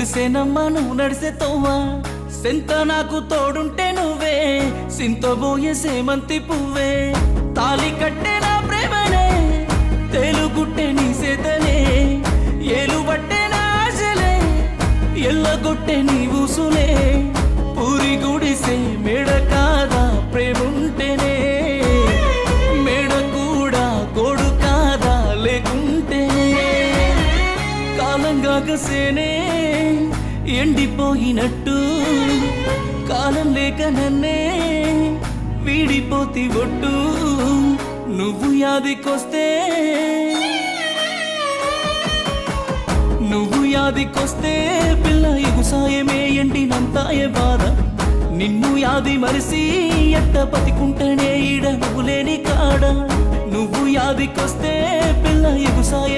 గుడిసేనమ్మా నువ్వు నడిసే తోవా సెంత నాకు తోడుంటే నువ్వే సింతబోయే సేమంతి పువ్వే తాలి కట్టే నా ప్రేమనే తేలుగుట్టే నీ సేతనే ఏలు బట్టే నా ఆశలే ఎల్లగొట్టే నీ ఊసులే పూరి గుడిసే మేడ కాదా ప్రేముంటేనే మేడ కూడా గోడు కాదా లేకుంటేనే కాలంగా గసేనే ఎండిపోయినట్టు కాలం లేక నన్నే వీడిపోతి ఒట్టు నువ్వు యాదికొస్తే పిల్ల ఎగుసాయమే ఎండినంతాయే బాధ నిన్ను యాది మరిసి ఎట్ట బతికుంటేనే ఈడ నువ్వు లేని కాడ నువ్వు యాదికొస్తే పిల్ల ఎగుసాయ